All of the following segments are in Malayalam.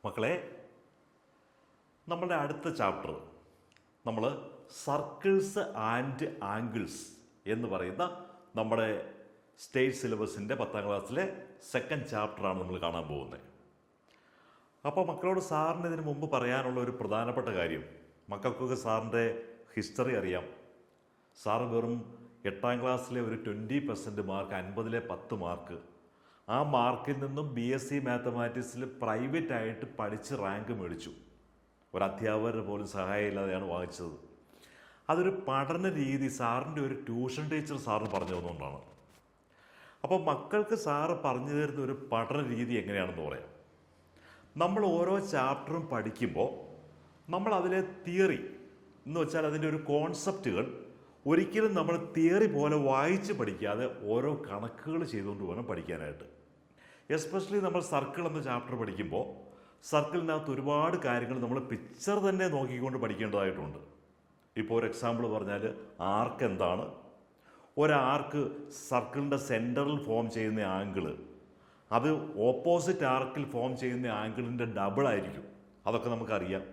മക്കളെ, നമ്മളുടെ അടുത്ത ചാപ്റ്റർ നമ്മൾ സർക്കിൾസ് ആൻഡ് ആംഗിൾസ് എന്ന് പറയുന്ന നമ്മുടെ സ്റ്റേറ്റ് സിലബസിൻ്റെ 10ാം ക്ലാസ്സിലെ സെക്കൻഡ് ചാപ്റ്ററാണ് നമ്മൾ കാണാൻ പോകുന്നത്. അപ്പോൾ മക്കളോട് സാറിന് ഇതിനു മുമ്പ് പറയാനുള്ള ഒരു പ്രധാനപ്പെട്ട കാര്യം, മക്കൾക്കൊക്കെ സാറിൻ്റെ ഹിസ്റ്ററി അറിയാം. സാറ് വെറും 8ാം ക്ലാസ്സിലെ ഒരു 20% മാർക്ക്, 50-ലെ 10 മാർക്ക്, ആ മാർക്കിൽ നിന്നും BSc മാത്തമാറ്റിക്സിൽ പ്രൈവറ്റായിട്ട് പഠിച്ച് റാങ്ക് മേടിച്ചു. ഒരു അധ്യാപകരുടെ പോലും സഹായമില്ലാതെയാണ് വാങ്ങിച്ചത്. അതൊരു പഠന രീതി സാറിൻ്റെ ഒരു ട്യൂഷൻ ടീച്ചർ സാറിന് പറഞ്ഞു തന്നുകൊണ്ടാണ്. അപ്പോൾ മക്കൾക്ക് സാറ് പറഞ്ഞു തരുന്ന ഒരു പഠന രീതി എങ്ങനെയാണെന്ന് പറയാം. നമ്മൾ ഓരോ ചാപ്റ്ററും പഠിക്കുമ്പോൾ നമ്മൾ അതിലെ തിയറി എന്ന് വെച്ചാൽ അതിൻ്റെ ഒരു കോൺസെപ്റ്റുകൾ ഒരിക്കലും നമ്മൾ തിയറി പോലെ വായിച്ച് പഠിക്കാതെ ഓരോ കണക്കുകൾ ചെയ്തുകൊണ്ട് വേണം പഠിക്കാനായിട്ട്. എസ്പെഷ്യലി നമ്മൾ സർക്കിൾ എന്ന ചാപ്റ്റർ പഠിക്കുമ്പോൾ സർക്കിളിനകത്ത് ഒരുപാട് കാര്യങ്ങൾ നമ്മൾ പിക്ചർ തന്നെ നോക്കിക്കൊണ്ട് പഠിക്കേണ്ടതായിട്ടുണ്ട്. ഇപ്പോൾ ഒരു എക്സാമ്പിൾ പറഞ്ഞാൽ, ആർക്ക് എന്താണ്, ഒരാർക്ക് സർക്കിളിൻ്റെ സെൻറ്ററിൽ ഫോം ചെയ്യുന്ന ആംഗിള് അത് ഓപ്പോസിറ്റ് ആർക്കിൽ ഫോം ചെയ്യുന്ന ആംഗിളിൻ്റെ ഡബിൾ ആയിരിക്കും. അതൊക്കെ നമുക്കറിയാം.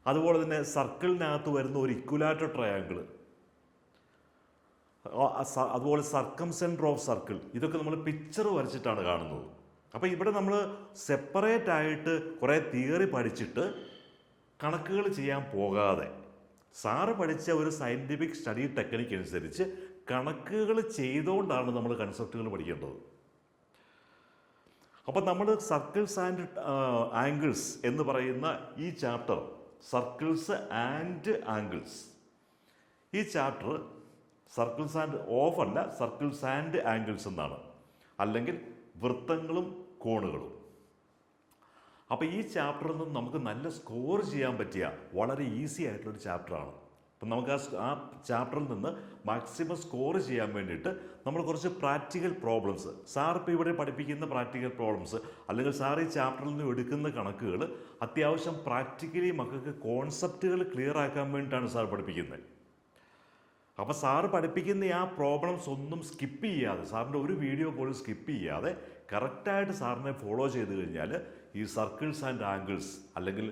അതുപോലെ തന്നെ സർക്കിളിനകത്ത് വരുന്ന ഒരു ഇക്വലാറ്റർ ട്രയാങ്കിൾ, അതുപോലെ സർക്കംസെൻറ്റർ ഓഫ് സർക്കിൾ, ഇതൊക്കെ നമ്മൾ പിക്ചർ വരച്ചിട്ടാണ് കാണുന്നത്. അപ്പോൾ ഇവിടെ നമ്മൾ സെപ്പറേറ്റ് ആയിട്ട് കുറേ തിയറി പഠിച്ചിട്ട് കണക്കുകൾ ചെയ്യാൻ പോകാതെ സാറ് പഠിച്ച ഒരു സയൻറ്റിഫിക് സ്റ്റഡി ടെക്നിക്ക് അനുസരിച്ച് കണക്കുകൾ ചെയ്തുകൊണ്ടാണ് നമ്മൾ കൺസെപ്റ്റുകൾ പഠിക്കേണ്ടത്. അപ്പോൾ നമ്മൾ സർക്കിൾസ് ആൻഡ് ആംഗിൾസ് എന്ന് പറയുന്ന ഈ ചാപ്റ്റർ, സർക്കിൾസ് ആൻഡ് ആംഗിൾസ്, ഈ ചാപ്റ്റർ സർക്കിൾസ് ആൻഡ് ഓഫ് അല്ല, സർക്കിൾസ് ആൻഡ് ആംഗിൾസ് എന്നാണ്, അല്ലെങ്കിൽ വൃത്തങ്ങളും കോണുകളും. അപ്പോൾ ഈ ചാപ്റ്ററിൽ നിന്ന് നമുക്ക് നല്ല സ്കോർ ചെയ്യാൻ പറ്റിയ വളരെ ഈസി ആയിട്ടുള്ളൊരു ചാപ്റ്ററാണ്. അപ്പം നമുക്ക് ആ ചാപ്റ്ററിൽ നിന്ന് മാക്സിമം സ്കോർ ചെയ്യാൻ വേണ്ടിയിട്ട് നമ്മൾ കുറച്ച് പ്രാക്ടിക്കൽ പ്രോബ്ലംസ്, സാർ ഇപ്പോൾ ഇവിടെ പഠിപ്പിക്കുന്ന പ്രാക്ടിക്കൽ പ്രോബ്ലംസ്, അല്ലെങ്കിൽ സാർ ഈ ചാപ്റ്ററിൽ നിന്ന് എടുക്കുന്ന കണക്കുകൾ അത്യാവശ്യം പ്രാക്ടിക്കലി മക്കൾക്ക് കോൺസെപ്റ്റുകൾ ക്ലിയർ ആക്കാൻ വേണ്ടിയിട്ടാണ് സാർ പഠിപ്പിക്കുന്നത്. അപ്പോൾ സാറ് പഠിപ്പിക്കുന്ന ആ പ്രോബ്ലംസ് ഒന്നും സ്കിപ്പ് ചെയ്യാതെ, സാറിൻ്റെ ഒരു വീഡിയോ പോലും സ്കിപ്പ് ചെയ്യാതെ കറക്റ്റായിട്ട് സാറിനെ ഫോളോ ചെയ്ത് കഴിഞ്ഞാൽ ഈ സർക്കിൾസ് ആൻഡ് ആംഗിൾസ്, അല്ലെങ്കിൽ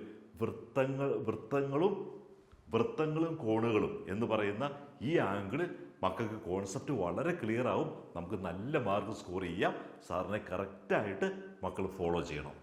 വൃത്തങ്ങളും കോണുകളും എന്ന് പറയുന്ന ഈ ആംഗിളിൽ മക്കൾക്ക് കോൺസെപ്റ്റ് വളരെ ക്ലിയർ ആവും. നമുക്ക് നല്ല മാർക്ക് സ്കോർ ചെയ്യാം. സാറിനെ കറക്റ്റായിട്ട് മക്കൾ ഫോളോ ചെയ്യണം.